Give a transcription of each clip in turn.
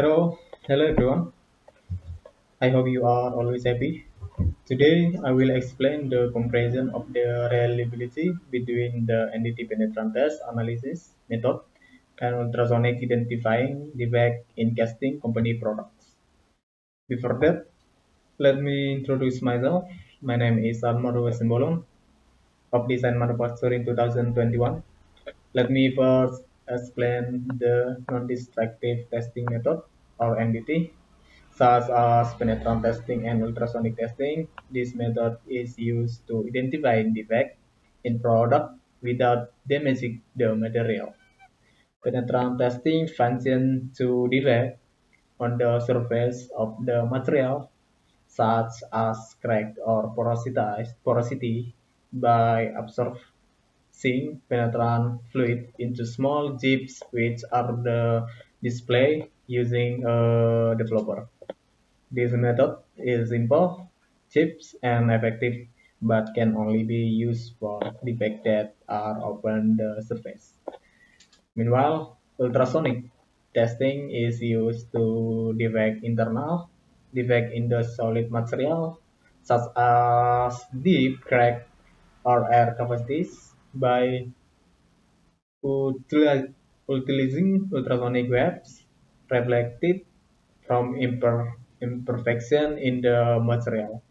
Hello everyone. I hope you are always happy. Today I will explain the comparison of the reliability between the NDT penetrant test analysis method and ultrasonic identifying defect in casting company products. Before that, let me introduce myself. My name is Almaro Wesembolon of Design Manufacturing 2021. Let me first explain the non-destructive testing method or NDT such as penetrant testing and ultrasonic testing. This method is used to identify defect in product without damaging the material. Penetrant testing functions to detect on the surface of the material, such as crack or porosity, by absorbing penetrant fluid into small chips, which are the display using a developer. This method is simple, cheap, and effective, but can only be used for defects that are on the surface. Meanwhile, ultrasonic testing is used to detect internal defect in the solid material, such as deep crack or air cavities, by utilizing ultrasonic waves reflected from imperfection in the material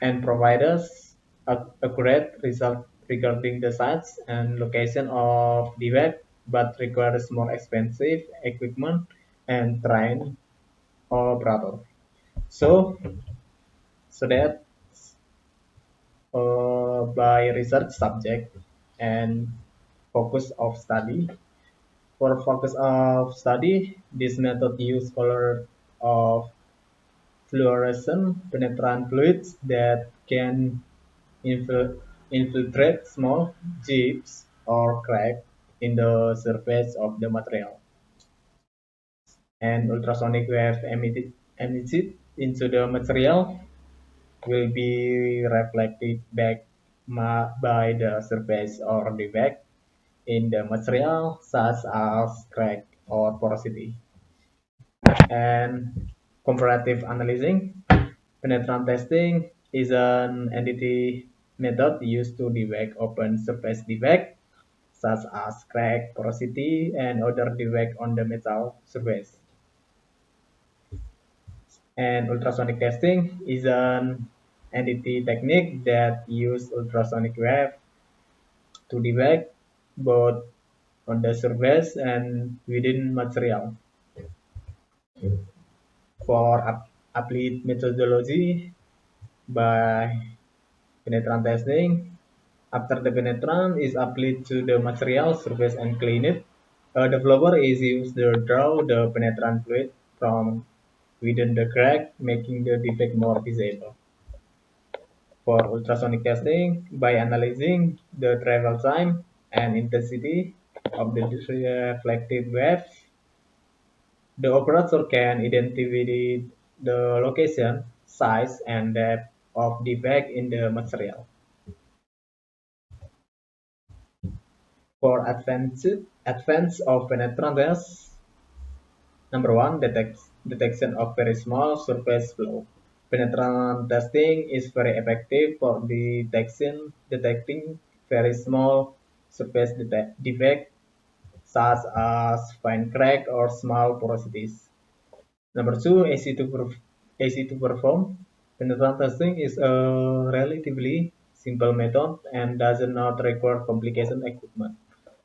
and provide us accurate result regarding the size and location of the web, but requires more expensive equipment and trained operator. So, so that by research subject and focus of study. For focus of study, this method use color of fluorescent penetrant fluids that can infiltrate small chips or cracks in the surface of the material, and ultrasonic wave emitted into the material will be reflected back by the surface or defect in the material, such as crack or porosity. And comparative analyzing, penetrant testing is an entity method used to detect open surface defect such as crack, porosity, and other defect on the metal surface. And ultrasonic testing is an entity technique that uses ultrasonic wave to detect both on the surface and within material. For applied methodology by penetrant testing, after the penetrant is applied to the material surface and clean it, a developer is used to draw the penetrant fluid from within the crack, making the defect more visible. For ultrasonic testing, by analyzing the travel time and intensity of the reflected wave, the operator can identify the location, size, and depth of defect in the material. For advance of penetrant tests, number one, detection of very small surface flow. Penetrant testing is very effective for detecting very small surface defect such as fine crack or small porosities. Number two, easy to perform. Penetrant testing is a relatively simple method and does not require complicated equipment.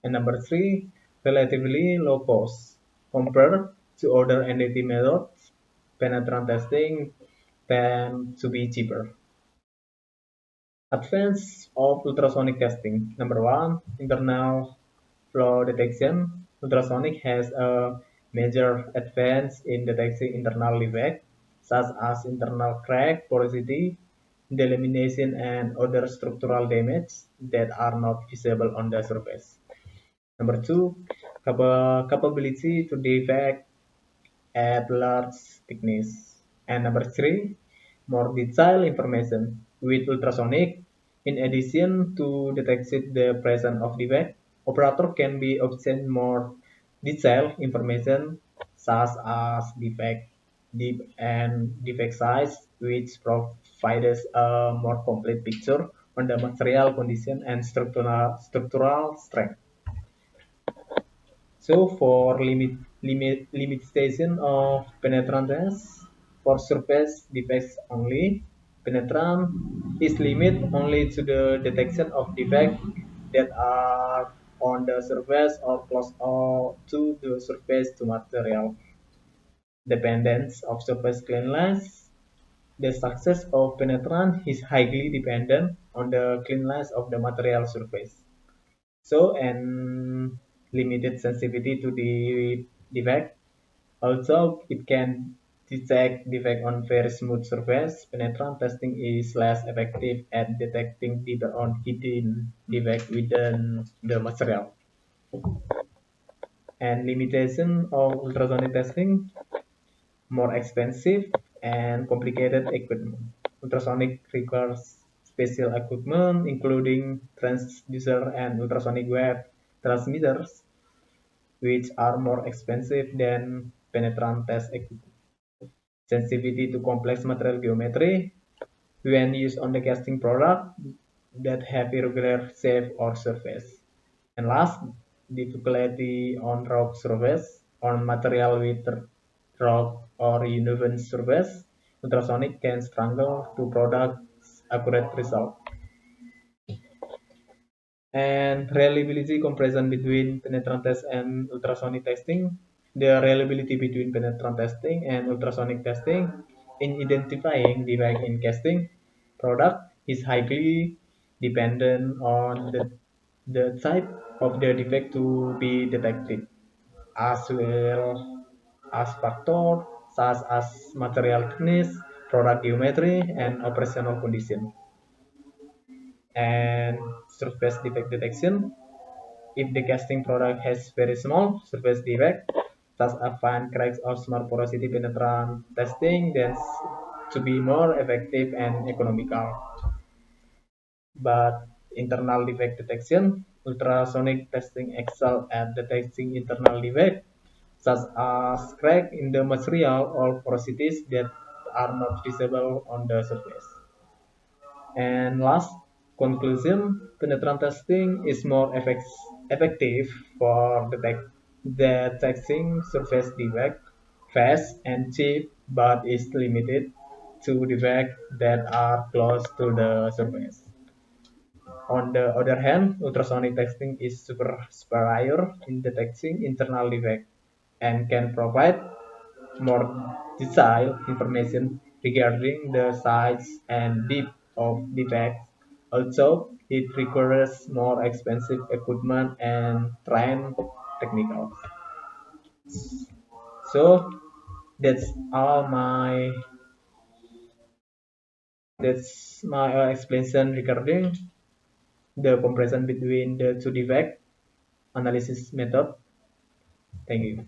And number three, relatively low cost. Compared to other NDT methods, penetrant testing tend to be cheaper. Advance of ultrasonic testing. Number one, internal flow detection. Ultrasonic has a major advance in detecting internal defect, such as internal crack, porosity, delamination, and other structural damage that are not visible on the surface. Number two, capability to detect at large thickness. And number three, more detailed information with ultrasonic. In addition to detecting the presence of defect, operator can be obtain more detailed information such as defect size, which provides a more complete picture on the material condition and structural strength. So for limitation of penetrance for surface defects only, penetrance is limited only to the detection of defects that are on the surface or close or to the surface to material. Dependence of surface cleanliness. The success of penetrance is highly dependent on the cleanliness of the material surface. So, and limited sensitivity to the defect. Also, it can detect defect on very smooth surface. Penetrant testing is less effective at detecting defect on hidden defect within the material. And limitation of ultrasonic testing, more expensive and complicated equipment. Ultrasonic requires special equipment, including transducer and ultrasonic wave transmitters, which are more expensive than penetrant test equipment. Sensitivity to complex material geometry when used on the casting product that have irregular shape or surface. And last, difficulty on rock surface, on material with rock or uneven surface, ultrasonic can struggle to produce accurate result. And reliability comparison between penetrant test and ultrasonic testing. The reliability between penetrant testing and ultrasonic testing in identifying defect in casting product is highly dependent on the type of the defect to be detected, as well as factors such as material thickness, product geometry, and operational condition. And surface defect detection. If the casting product has very small surface defect, such as fine cracks or small porosity, penetrant testing tends to be more effective and economical. But internal defect detection, ultrasonic testing excel at detecting internal defect, such as crack in the material or porosities that are not visible on the surface. And last conclusion, penetrant testing is more effective for detecting surface defect fast and cheap, but is limited to defects that are close to the surface. On the other hand, ultrasonic testing is superior in detecting internal defect and can provide more detailed information regarding the size and depth of defects. Also, it requires more expensive equipment and trained technical. So that's all my explanation regarding the comparison between the two defect analysis method. Thank you.